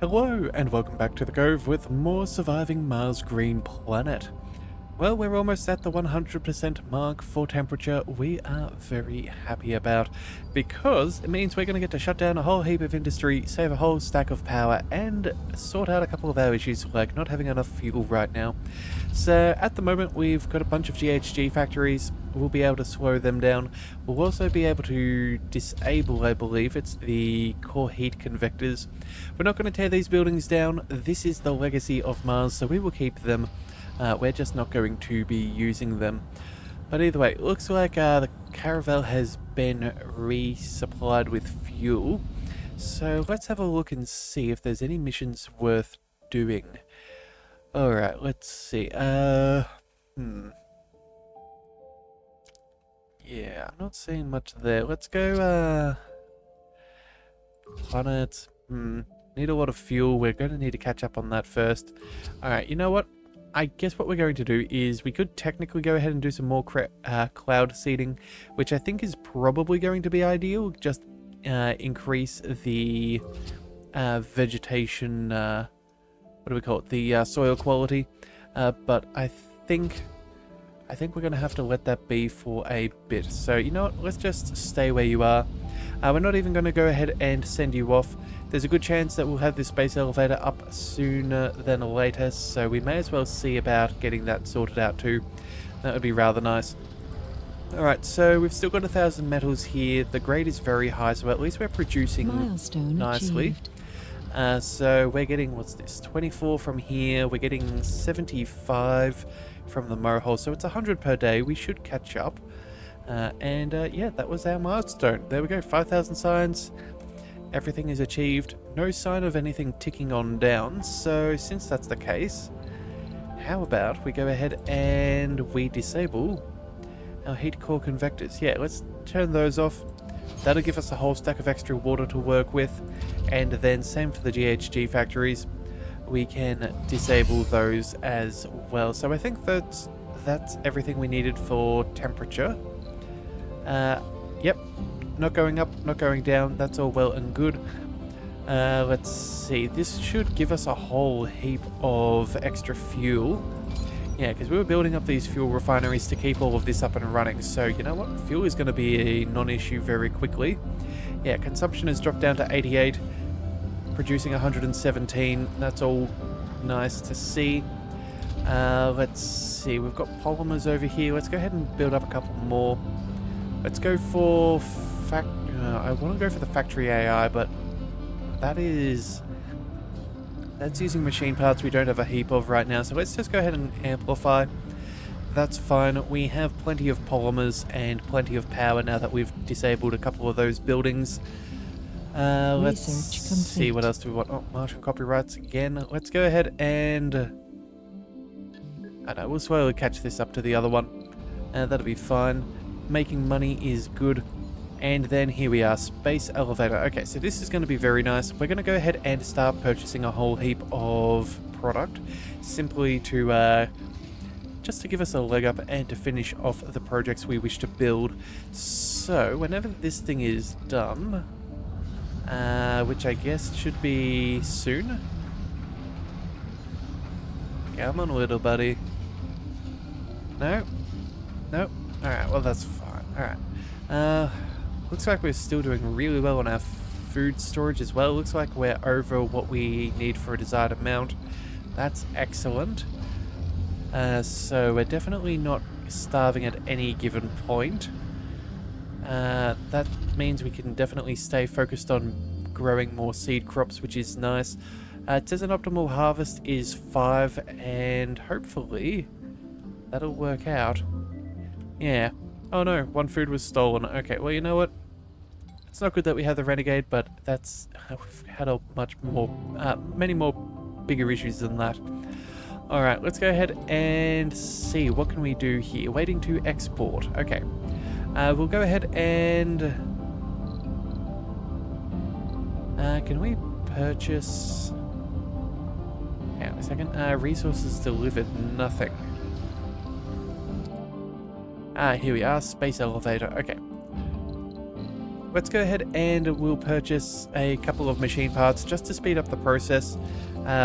Hello, and welcome back to the Cove with more Surviving Mars Green Planet. Well, we're almost at the 100% mark for temperature. We are very happy about, because it means we're going to get to shut down a whole heap of industry, save a whole stack of power, and sort out a couple of our issues like not having enough fuel right now. So at the moment we've got a bunch of GHG factories. We'll be able to slow them down. We'll also be able to disable, I believe, it's the core heat convectors. We're not going to tear these buildings down. This is the legacy of Mars, so we will keep them. We're just not going to be using them. But either way, it looks like the caravel has been resupplied with fuel. So let's have a look and see if there's any missions worth doing. Alright, let's see. Yeah, I'm not seeing much there. Let's go, planet. Need a lot of fuel. We're going to need to catch up on that first. Alright, you know what? I guess what we're going to do is we could technically go ahead and do some more cloud seeding, which I think is probably going to be ideal. Just increase the vegetation, what do we call it? The soil quality. But I think we're going to have to let that be for a bit. So, you know what? Let's just stay where you are. We're not even going to go ahead and send you off. There's a good chance that we'll have this space elevator up sooner than later, so we may as well see about getting that sorted out too. That would be rather nice. Alright, so we've still got 1,000 metals here. The grade is very high, so at least we're producing Milestone nicely. achieved. So we're getting, what's this, 24 from here. We're getting 75 from the mohole, so it's 100 per day. We should catch up. Yeah, that was our milestone. There we go, 5,000 signs. Everything is achieved. No sign of anything ticking on down. So since that's the case, how about we go ahead and we disable our heat core convectors. Yeah, let's turn those off. That'll give us a whole stack of extra water to work with. And then same for the GHG factories. We can disable those as well. So I think that's everything we needed for temperature. Yep. Not going up, not going down. That's all well and good. Let's see. This should give us a whole heap of extra fuel. Yeah, because we were building up these fuel refineries to keep all of this up and running. So, you know what? Fuel is going to be a non-issue very quickly. Yeah, consumption has dropped down to 88. Producing 117. That's all nice to see. Let's see. We've got polymers over here. Let's go ahead and build up a couple more. Let's go for I want to go for the factory AI, but that's using machine parts we don't have a heap of right now. So let's just go ahead and amplify. That's fine. We have plenty of polymers and plenty of power now that we've disabled a couple of those buildings. Let's see, what else do we want? Oh, Martian copyrights again. Let's go ahead and I know, we'll slowly catch this up to the other one. That'll be fine. Making money is good. And then here we are, space elevator. Okay, so this is going to be very nice. We're going to go ahead and start purchasing a whole heap of product, simply to just to give us a leg up and to finish off the projects we wish to build. So whenever this thing is done, which I guess should be soon. Come on, little buddy. No? Nope. Alright, well that's fine. Alright. Looks like we're still doing really well on our food storage as well. Looks like we're over what we need for a desired amount. That's excellent. So we're definitely not starving at any given point. That means we can definitely stay focused on growing more seed crops, which is nice. It says an optimal harvest is 5, and hopefully that'll work out. Yeah. Oh no, one food was stolen. Okay, well, you know what? It's not good that we have the Renegade, but that's... we've had a much more... many more bigger issues than that. Alright, let's go ahead and see. What can we do here? Waiting to export. Okay. We'll go ahead and... can we purchase... Hang on a second. Resources delivered. Nothing. Here we are, space elevator. Okay. let's go ahead and we'll purchase a couple of machine parts just to speed up the process.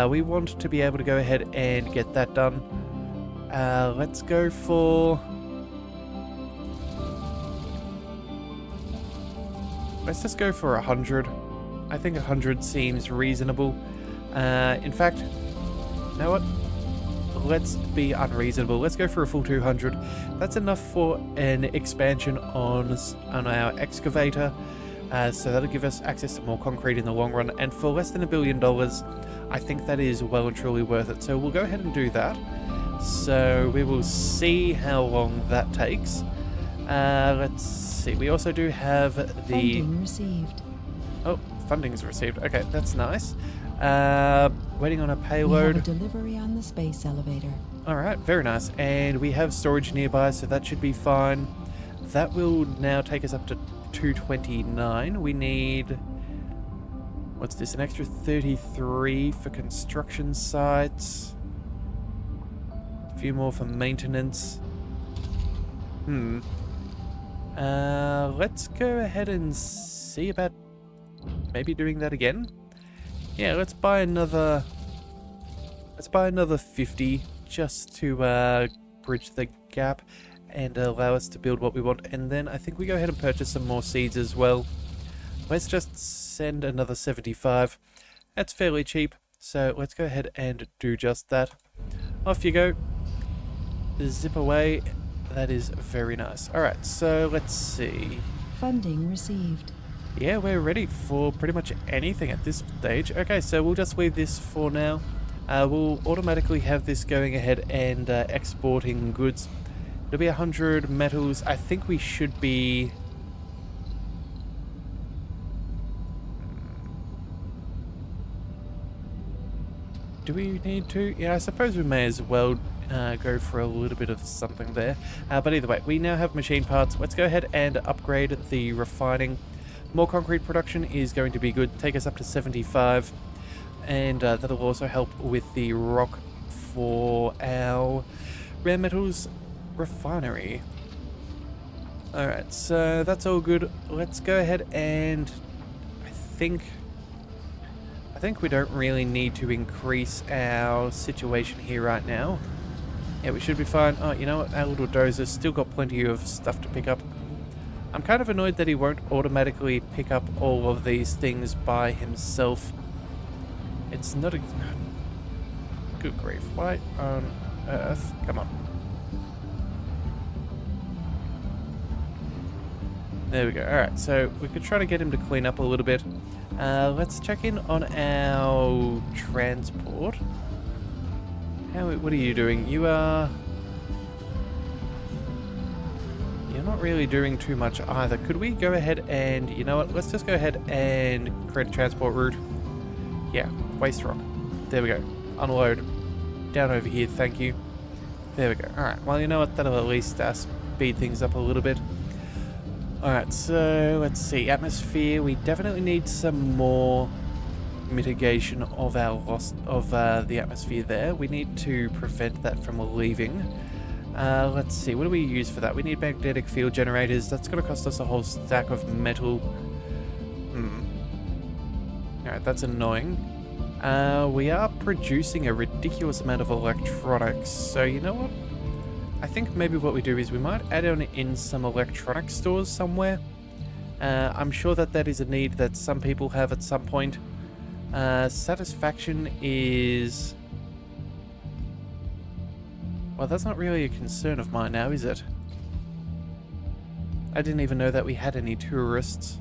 We want to be able to go ahead and get that done. Let's go for... Let's just go for 100. I think 100 seems reasonable. In fact, you know what? Let's be unreasonable. Let's go for a full 200. That's enough for an expansion on our excavator. So that'll give us access to more concrete in the long run. And for less than $1 billion, I think that is well and truly worth it. So we'll go ahead and do that. So we will see how long that takes. Let's see. We also do have the... Funding received. Oh, funding's received. Okay, that's nice. Waiting on a payload. We have a delivery on the space elevator. Alright, very nice. And we have storage nearby, so that should be fine. That will now take us up to 229. We need... What's this? An extra 33 for construction sites. A few more for maintenance. Let's go ahead and see about maybe doing that again. Yeah, let's buy another 50 just to bridge the gap and allow us to build what we want. And then I think we go ahead and purchase some more seeds as well. Let's just send another 75. That's fairly cheap, so let's go ahead and do just that. Off you go. Zip away. That is very nice. Alright, so let's see. Funding received. Yeah, we're ready for pretty much anything at this stage. Okay, so we'll just leave this for now. We'll automatically have this going ahead and exporting goods. It'll be 100 metals. I think we should be... Do we need to? Yeah, I suppose we may as well go for a little bit of something there. But either way, we now have machine parts. Let's go ahead and upgrade the refining. More concrete production is going to be good. Take us up to 75. And that'll also help with the rock for our rare metals refinery. Alright, so that's all good. Let's go ahead and I think we don't really need to increase our situation here right now. Yeah, we should be fine. Oh, you know what? Our little dozer's still got plenty of stuff to pick up. I'm kind of annoyed that he won't automatically pick up all of these things by himself. It's not a... Good grief. Why on earth? Come on. There we go. Alright, so we could try to get him to clean up a little bit. Let's check in on our transport. What are you doing? You are... You're not really doing too much either. Could we go ahead and... You know what? Let's just go ahead and create a transport route. Yeah, waste rock. There we go. Unload. Down over here, thank you. There we go. Alright, well, you know what? That'll at least speed things up a little bit. Alright, so let's see. Atmosphere. We definitely need some more mitigation of our loss of the atmosphere there. We need to prevent that from leaving. Let's see. What do we use for that? We need magnetic field generators. That's going to cost us a whole stack of metal. Alright, that's annoying. We are producing a ridiculous amount of electronics. So, you know what? I think maybe what we do is we might add on in some electronic stores somewhere. I'm sure that is a need that some people have at some point. Satisfaction is... Well, that's not really a concern of mine now, is it? I didn't even know that we had any tourists.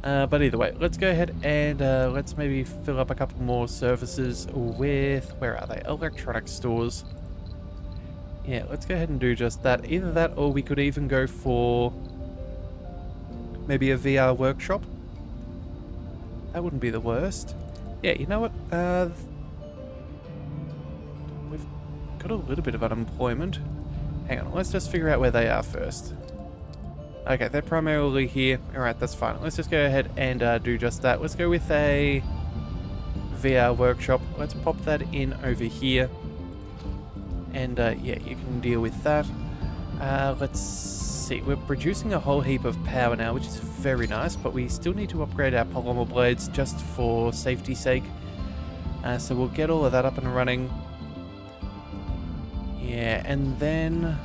But either way, let's go ahead and let's maybe fill up a couple more services with... Where are they? Electronic stores. Yeah, let's go ahead and do just that. Either that or we could even go for maybe a VR workshop. That wouldn't be the worst. Yeah, you know what? We've got a little bit of unemployment. Hang on, let's just figure out where they are first. Okay, they're primarily here. Alright, that's fine. Let's just go ahead and do just that. Let's go with a VR workshop. Let's pop that in over here. And yeah, you can deal with that. Let's see. We're producing a whole heap of power now, which is very nice, but we still need to upgrade our polymer blades just for safety's sake. So we'll get all of that up and running. Yeah, and then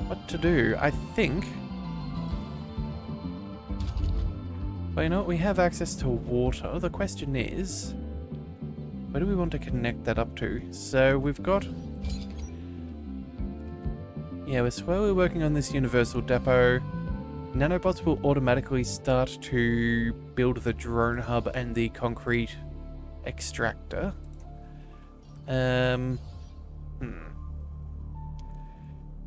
what to do? I think... Well, you know what? We have access to water. The question is, where do we want to connect that up to? So we've got... Yeah, we're slowly working on this universal depot. Nanobots will automatically start to build the drone hub and the concrete extractor.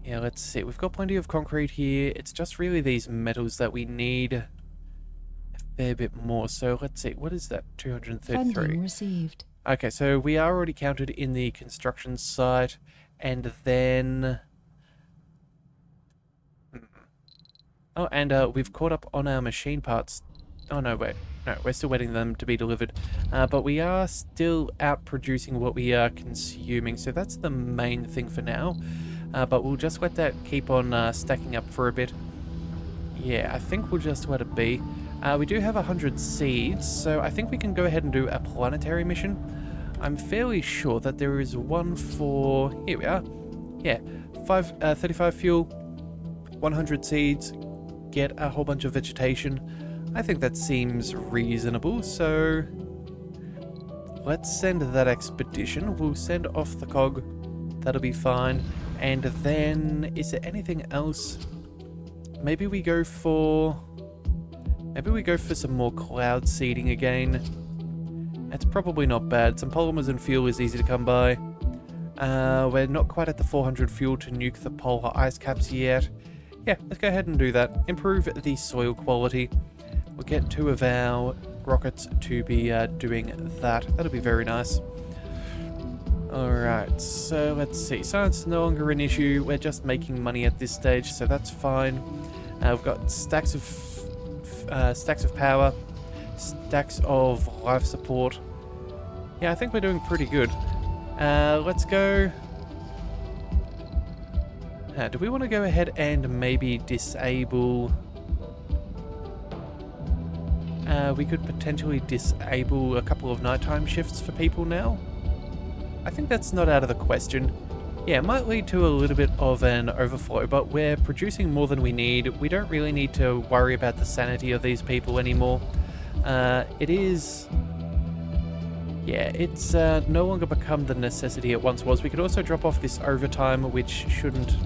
Yeah, let's see. We've got plenty of concrete here. It's just really these metals that we need a fair bit more. So let's see. What is that? 233. Funding received. Okay, so we are already counted in the construction site. And then... Oh, and we've caught up on our machine parts. Oh, no, wait. No, we're still waiting them to be delivered. But we are still out producing what we are consuming. So that's the main thing for now. But we'll just let that keep on stacking up for a bit. Yeah, I think we'll just let it be. We do have 100 seeds, so I think we can go ahead and do a planetary mission. I'm fairly sure that there is one for... Here we are. Yeah, 35 fuel, 100 seeds, get a whole bunch of vegetation. I think that seems reasonable, so... Let's send that expedition. We'll send off the cog. That'll be fine. And then, is there anything else? Maybe we go for some more cloud seeding again. That's probably not bad. Some polymers and fuel is easy to come by. We're not quite at the 400 fuel to nuke the polar ice caps yet. Yeah, let's go ahead and do that. Improve the soil quality. We'll get 2 of our rockets to be doing that. That'll be very nice. Alright, so let's see. Science is no longer an issue. We're just making money at this stage, so that's fine. We've got stacks of power, stacks of life support. Yeah, I think we're doing pretty good. Let's go... do we want to go ahead and maybe disable... we could potentially disable a couple of nighttime shifts for people now. I think that's not out of the question. Yeah, it might lead to a little bit of an overflow, but we're producing more than we need. We don't really need to worry about the sanity of these people anymore. It is... Yeah, it's no longer become the necessity it once was. We could also drop off this overtime, which shouldn't...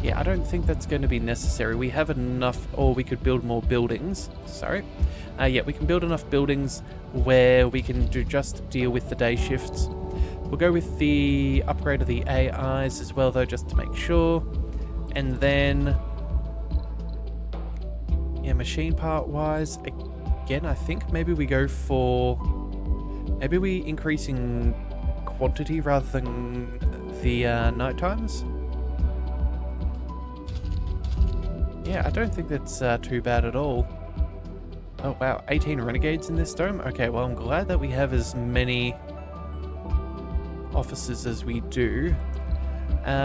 Yeah, I don't think that's going to be necessary. We have enough, or we could build more buildings. Sorry. Yeah, we can build enough buildings where we can just deal with the day shifts. We'll go with the upgrade of the AIs as well, though, just to make sure. And then... Yeah, machine part-wise, again, I think maybe we go for... Maybe we increase in quantity rather than the night times. Yeah, I don't think that's too bad at all. Oh, wow, 18 renegades in this dome? Okay, well, I'm glad that we have as many... officers as we do.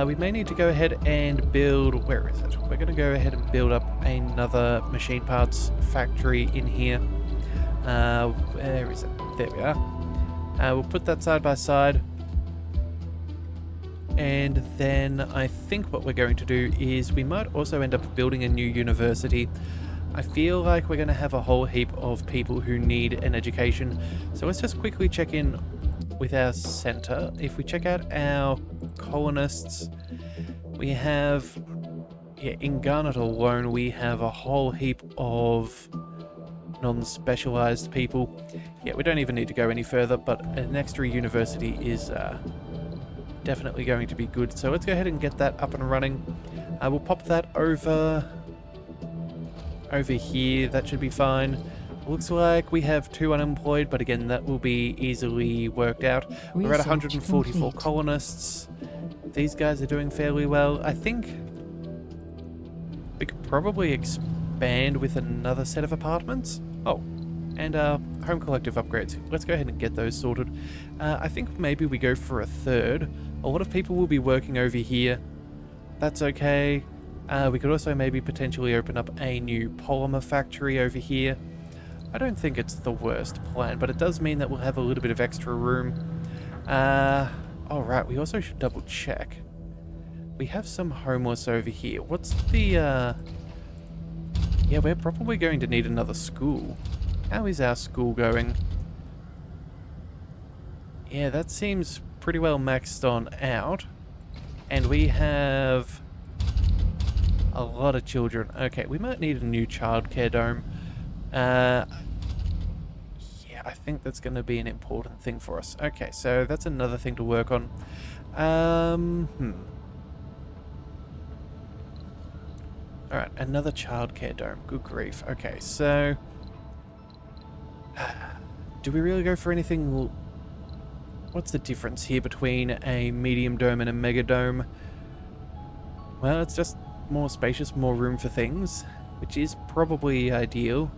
We may need to go ahead and build... Where is it? We're going to go ahead and build up another machine parts factory in here. Where is it? There we are. We'll put that side by side. And then I think what we're going to do is we might also end up building a new university. I feel like we're going to have a whole heap of people who need an education. So let's just quickly check in with our center. If we check out our colonists, we have, yeah, in Garnet alone, we have a whole heap of non-specialized people. Yeah, we don't even need to go any further, but an extra university is definitely going to be good. So let's go ahead and get that up and running. We'll pop that over here. That should be fine. Looks like we have 2 unemployed, but again, that will be easily worked out. We're at 144 complete. colonists. These guys are doing fairly well. I think we could probably expand with another set of apartments. Oh, and home collective upgrades. Let's go ahead and get those sorted. I think maybe we go for a third. A lot of people will be working over here. That's okay. We could also maybe potentially open up a new polymer factory over here. I don't think it's the worst plan, but it does mean that we'll have a little bit of extra room. Alright, we also should double check. We have some homeless over here. What's the, Yeah, we're probably going to need another school. How is our school going? Yeah, that seems pretty well maxed on out. And we have a lot of children. Okay, we might need a new childcare dome. Yeah, I think that's going to be an important thing for us. Okay, so that's another thing to work on. Alright, another childcare dome. Good grief. Okay, so... do we really go for anything... What's the difference here between a medium dome and a mega dome? Well, it's just more spacious, more room for things, which is probably ideal.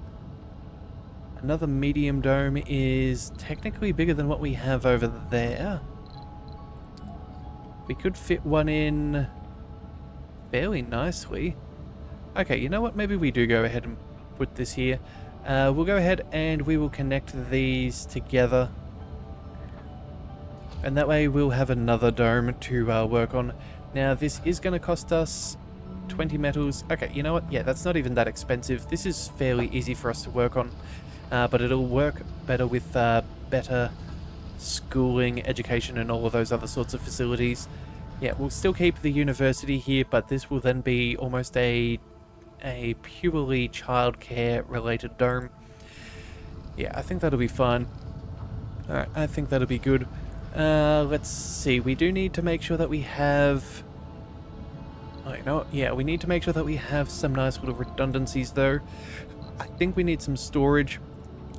Another medium dome is technically bigger than what we have over there. We could fit one in fairly nicely. Okay, you know what? Maybe we do go ahead and put this here. We'll go ahead and we will connect these together. And that way we'll have another dome to work on. Now, this is going to cost us 20 metals. Okay, you know what? Yeah, that's not even that expensive. This is fairly easy for us to work on. But it'll work better with better schooling, education, and all of those other sorts of facilities. Yeah, we'll still keep the university here, but this will then be almost a purely childcare related dome. Yeah, I think that'll be fine. Alright, I think that'll be good. Let's see, we do need to make sure that we have... Oh, you know what? Yeah, we need to make sure that we have some nice little redundancies though. I think we need some storage.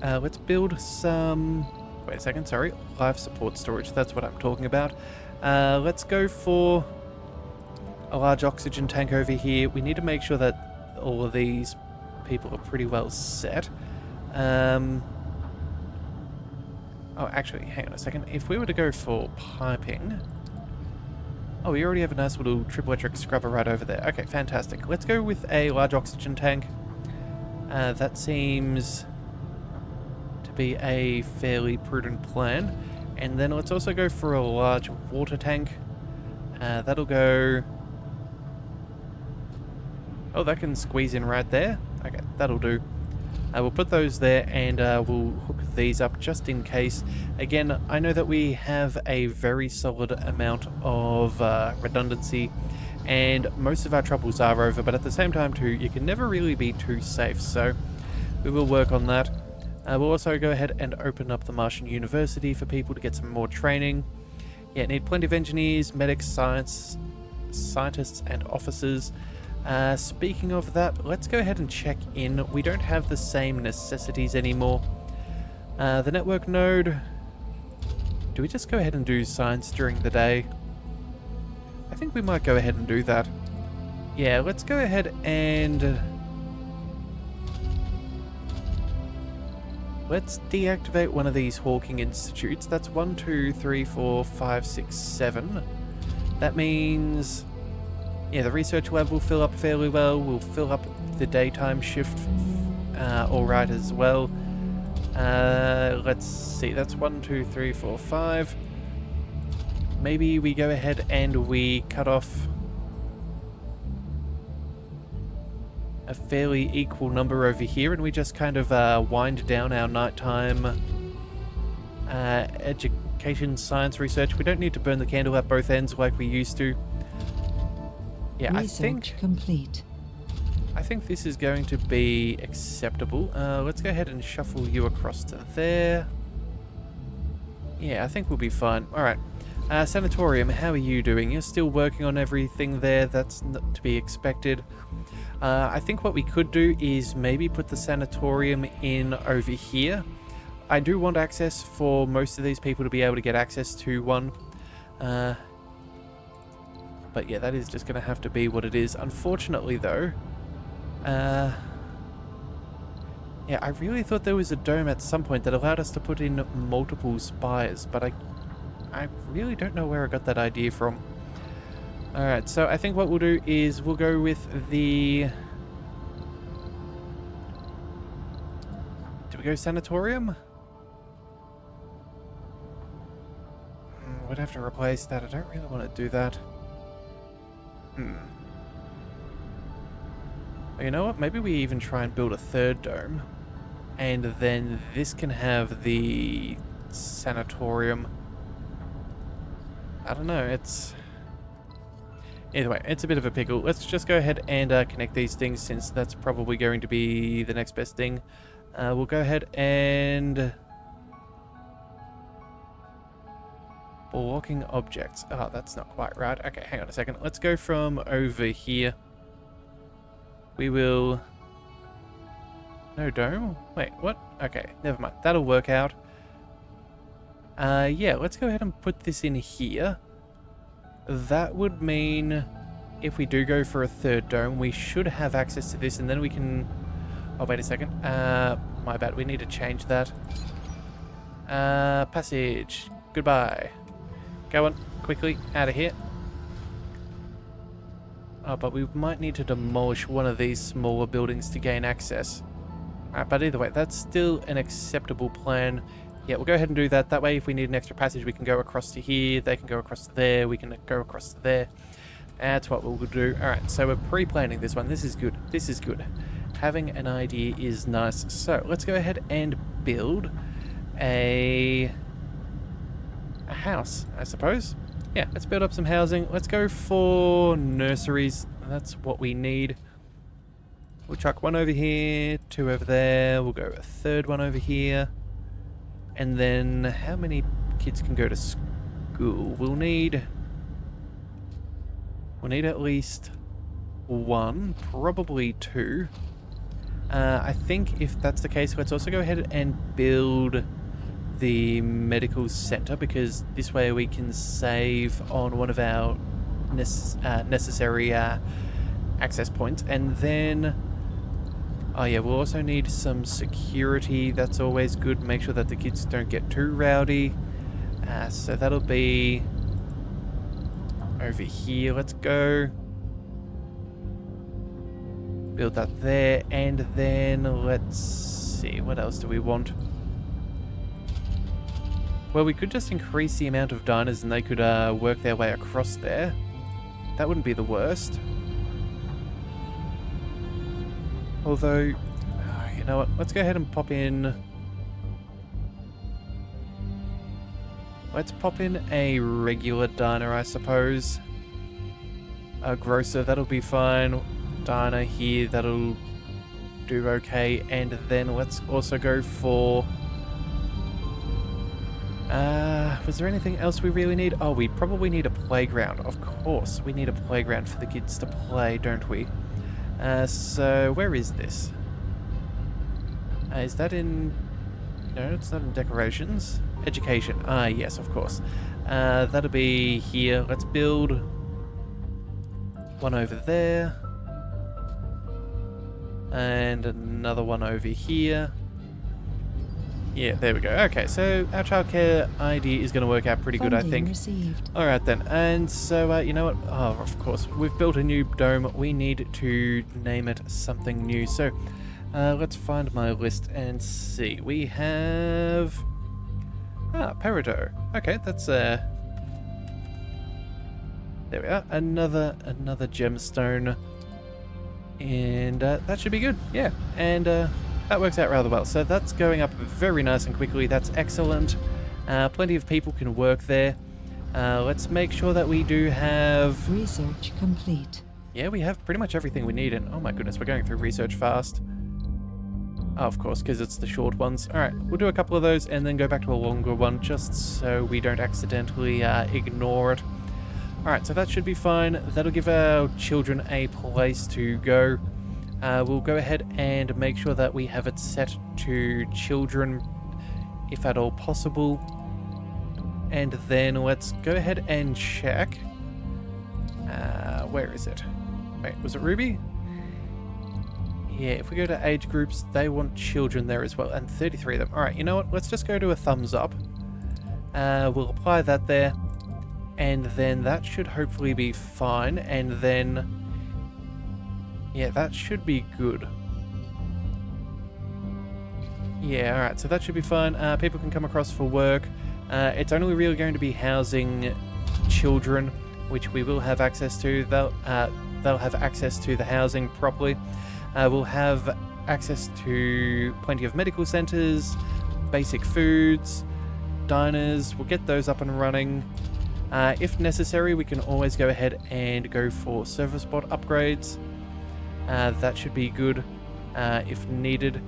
Let's build some... Wait a second, sorry. Life support storage, that's what I'm talking about. Let's go for a large oxygen tank over here. We need to make sure that all of these people are pretty well set. Oh, actually, hang on a second. If we were to go for piping... Oh, we already have a nice little triple-electric scrubber right over there. Okay, fantastic. Let's go with a large oxygen tank. That seems to be a fairly prudent plan. And then let's also go for a large water tank. That'll go... Oh, that can squeeze in right there. Okay, that'll do. We'll put those there and we'll hook these up just in case. Again, I know that we have a very solid amount of redundancy and most of our troubles are over, but at the same time too, you can never really be too safe, so we will work on that. We'll also go ahead and open up the Martian University for people to get some more training. Yeah, need plenty of engineers, medics, scientists and officers. Speaking of that, let's go ahead and check in. We don't have the same necessities anymore. The network node... Do we just go ahead and do science during the day? I think we might go ahead and do that. Yeah, let's go ahead and... Let's deactivate one of these Hawking Institutes. That's 1, 2, 3, 4, 5, 6, 7. That means... Yeah, the research lab will fill up fairly well. We'll fill up the daytime shift alright as well. Let's see, that's 1, 2, 3, 4, 5. Maybe we go ahead and we cut off a fairly equal number over here and we just kind of wind down our nighttime education science research. We don't need to burn the candle at both ends like we used to. Yeah, Research complete. I think this is going to be acceptable. Let's go ahead and shuffle you across to there. Yeah, I think we'll be fine. Alright. Sanatorium, how are you doing? You're still working on everything there. That's not to be expected. I think what we could do is maybe put the sanatorium in over here. I do want access for most of these people to be able to get access to one. But yeah, that is just going to have to be what it is. Unfortunately, though, yeah, I really thought there was a dome at some point that allowed us to put in multiple spires, but I really don't know where I got that idea from. Alright, so I think what we'll do is we'll go with the... Do we go sanatorium? We'd have to replace that. I don't really want to do that. You know what? Maybe we even try and build a third dome. And then this can have the sanatorium. I don't know, it's... Either way, it's a bit of a pickle. Let's just go ahead and connect these things, since that's probably going to be the next best thing. We'll go ahead and... Blocking objects. Oh, that's not quite right. Okay, hang on a second. Let's go from over here. We will... No dome? Wait, what? Okay, never mind. That'll work out. Yeah, let's go ahead and put this in here. That would mean if we do go for a third dome, we should have access to this, and then we can... Oh, wait a second. My bad. We need to change that. Passage. Goodbye. Go on. Quickly. Out of here. Oh, but we might need to demolish one of these smaller buildings to gain access. Alright, but either way, that's still an acceptable plan. Yeah, we'll go ahead and do that. That way, if we need an extra passage, we can go across to here. They can go across to there. We can go across to there. That's what we'll do. Alright, so we're pre-planning this one. This is good. This is good. Having an idea is nice. So, let's go ahead and build a house, I suppose. Yeah, let's build up some housing. Let's go for nurseries. That's what we need. We'll chuck one over here, two over there. We'll go a third one over here. And then how many kids can go to school? We'll need at least one, probably two. I think if that's the case, let's also go ahead and build the medical center, because this way we can save on one of our necessary access points. And then, oh yeah, we'll also need some security. That's always good. Make sure that the kids don't get too rowdy. So that'll be over here. Let's go build that there, and then let's see, what else do we want? Well, we could just increase the amount of diners and they could work their way across there. That wouldn't be the worst. Although, you know what? Let's go ahead and pop in... Let's pop in a regular diner, I suppose. A grocer, that'll be fine. Diner here, that'll do okay. And then let's also go for... was there anything else we really need? Oh, we probably need a playground. Of course, we need a playground for the kids to play, don't we? So where is this? Is that in... No, it's not in decorations. Education. Ah, yes, of course. That'll be here. Let's build one over there. And another one over here. Yeah, there we go. Okay, so our childcare idea is going to work out pretty good, I think. Received. All right then. And so, you know what? Oh, of course, we've built a new dome. We need to name it something new. So, let's find my list and see. We have... Peridot. Okay, that's... There we are. Another gemstone. And that should be good. Yeah, and... that works out rather well. So that's going up very nice and quickly. That's excellent. Plenty of people can work there. Let's make sure that we do have... Research complete. Yeah, we have pretty much everything we need. And oh my goodness, we're going through research fast. Oh, of course, because it's the short ones. All right, we'll do a couple of those and then go back to a longer one just so we don't accidentally ignore it. All right, so that should be fine. That'll give our children a place to go. We'll go ahead and make sure that we have it set to children, if at all possible. And then let's go ahead and check. Where is it? Wait, was it Ruby? Yeah, if we go to age groups, they want children there as well, and 33 of them. All right, you know what? Let's just go to a thumbs up. We'll apply that there. And then that should hopefully be fine. And then, yeah, that should be good. Yeah, alright, so that should be fine. People can come across for work. It's only really going to be housing children, which we will have access to. They'll have access to the housing properly. We'll have access to plenty of medical centres, basic foods, diners. We'll get those up and running. If necessary, we can always go ahead and go for service bot upgrades. That should be good if needed.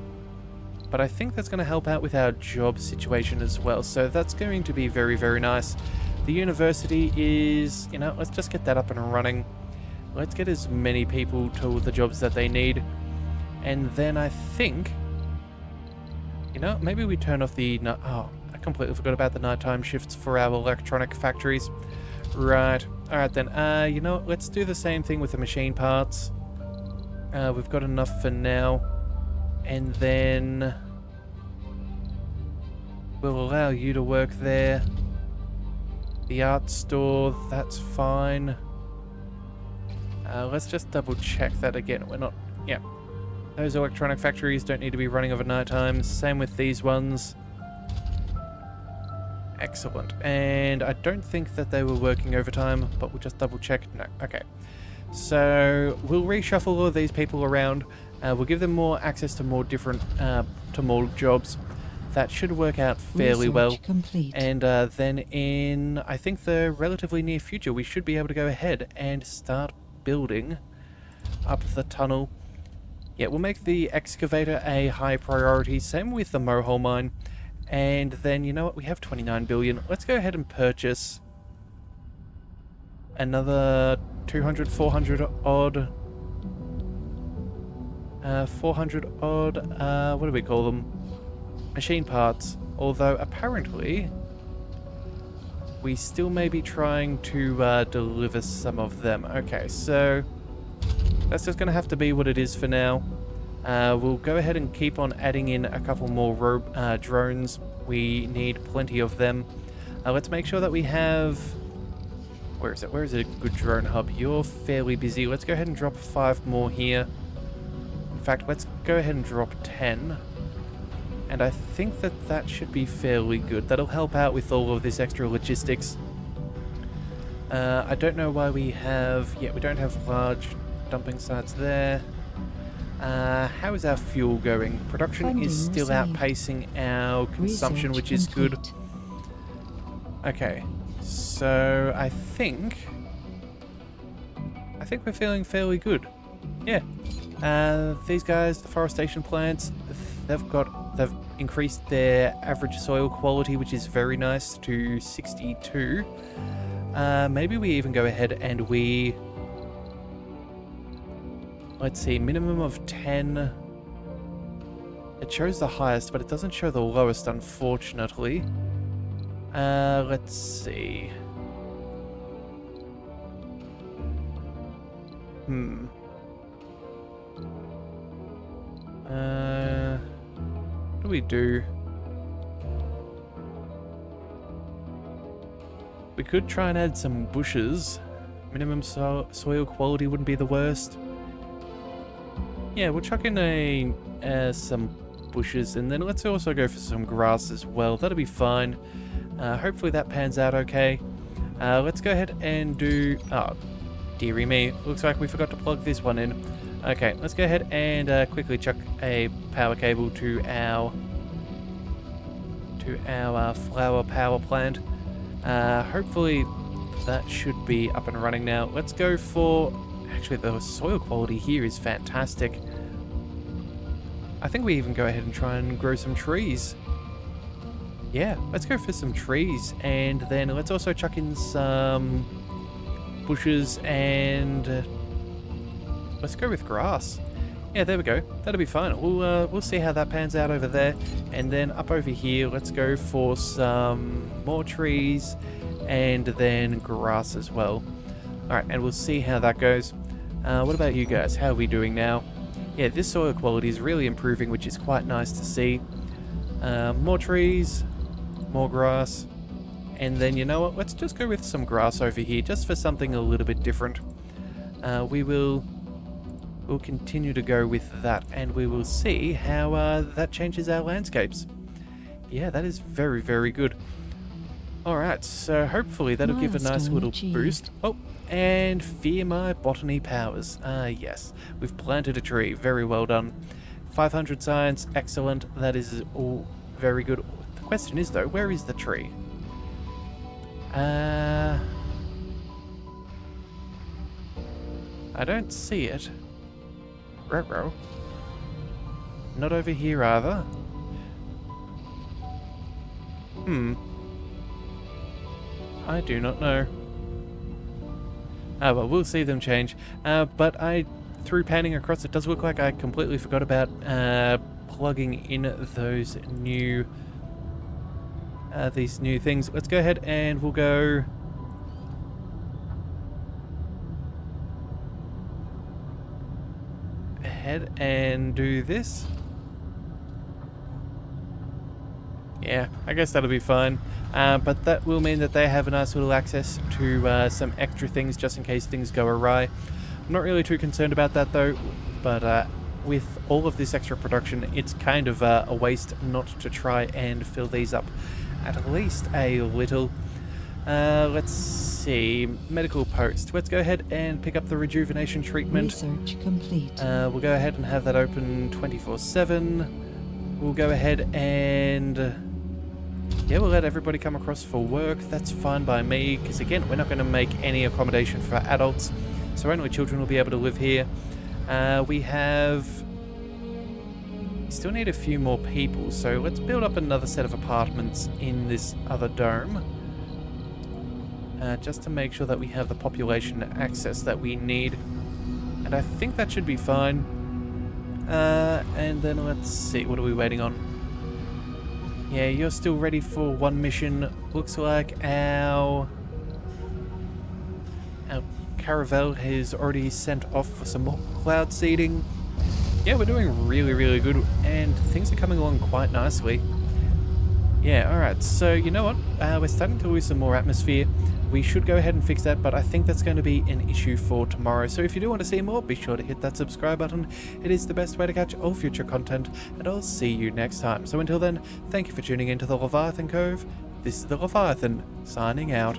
But I think that's going to help out with our job situation as well. So that's going to be very, very nice. The university is, let's just get that up and running. Let's get as many people to the jobs that they need. And then I think, maybe we turn off the... Oh, I completely forgot about the nighttime shifts for our electronic factories. Right. Alright then. Let's do the same thing with the machine parts. We've got enough for now. And then we'll allow you to work there. The art store, that's fine. Let's just double check that again. We're not... Yeah. Those electronic factories don't need to be running over night time. Same with these ones. Excellent. And I don't think that they were working overtime, but we'll just double check. No. Okay. So we'll reshuffle all of these people around. We'll give them more access to more different, to more jobs. That should work out fairly well. Complete. And then in, I think, the relatively near future, we should be able to go ahead and start building up the tunnel. Yeah, we'll make the excavator a high priority. Same with the Mohole mine. And then, you know what? We have 29 billion. Let's go ahead and purchase another 200, 400 odd... 400 odd, what do we call them? Machine parts. Although, apparently, we still may be trying to deliver some of them. Okay, so that's just going to have to be what it is for now. We'll go ahead and keep on adding in a couple more drones. We need plenty of them. Let's make sure that we have... Where is it? Where is a good drone hub? You're fairly busy. Let's go ahead and drop 5 more here. In fact, let's go ahead and drop 10. And I think that that should be fairly good. That'll help out with all of this extra logistics. I don't know why we have... Yeah, we don't have large dumping sites there. How is our fuel going? Production Funding is still received. outpacing our consumption, Research which is good. complete. Okay, so I think we're feeling fairly good. Yeah. These guys, the forestation plants, they've increased their average soil quality, which is very nice, to 62. Maybe we even go ahead and we... Let's see, minimum of 10. It shows the highest, but it doesn't show the lowest, unfortunately. Let's see. What do we do? We could try and add some bushes. Minimum soil quality wouldn't be the worst. Yeah, we'll chuck in some bushes, and then let's also go for some grass as well. That'll be fine. Hopefully that pans out okay. Let's go ahead and do... Oh, dearie me. Looks like we forgot to plug this one in. Okay, let's go ahead and quickly chuck a power cable to our flower power plant. Hopefully that should be up and running now. Let's go for... Actually, the soil quality here is fantastic. I think we even go ahead and try and grow some trees. Yeah, let's go for some trees, and then let's also chuck in some bushes, and let's go with grass. Yeah, there we go. That'll be fine. We'll see how that pans out over there, and then up over here, let's go for some more trees, and then grass as well. All right, and we'll see how that goes. What about you guys? How are we doing now? Yeah, this soil quality is really improving, which is quite nice to see. More trees, more grass, And then, you know what, let's just go with some grass over here, just for something a little bit different. We'll continue to go with that, and we will see how that changes our landscapes. Yeah, that is very, very good. Alright, so hopefully that'll give a nice Milestone little achieved. boost. Oh, and fear my botany powers. Yes, we've planted a tree. Very well done. 500 science, excellent. That is all very good. The question is, though, where is the tree? I don't see it. Ruh-roh. Not over here either. I do not know. Well, we'll see them change. But through panning across, it does look like I completely forgot about plugging in those new these new things. Let's go ahead and we'll go ahead and do this. Yeah, I guess that'll be fine. But that will mean that they have a nice little access to some extra things just in case things go awry. I'm not really too concerned about that though, but with all of this extra production, it's kind of a waste not to try and fill these up at least a little. Let's see, medical post. Let's go ahead and pick up the rejuvenation treatment. Research complete. We'll go ahead and have that open 24/7. We'll go ahead and yeah, we'll let everybody come across for work. That's fine by me, because again, we're not going to make any accommodation for adults, so only children will be able to live here. We still need a few more people, so let's build up another set of apartments in this other dome. Just to make sure that we have the population access that we need. And I think that should be fine. And then let's see, what are we waiting on? Yeah, you're still ready for one mission. Looks like our caravel has already sent off for some more cloud seeding. Yeah, we're doing really, really good, and things are coming along quite nicely. Yeah, alright, so you know what? We're starting to lose some more atmosphere. We should go ahead and fix that, but I think that's going to be an issue for tomorrow. So if you do want to see more, be sure to hit that subscribe button. It is the best way to catch all future content, and I'll see you next time. So until then, thank you for tuning into the Leviathan Cove. This is the Leviathan, signing out.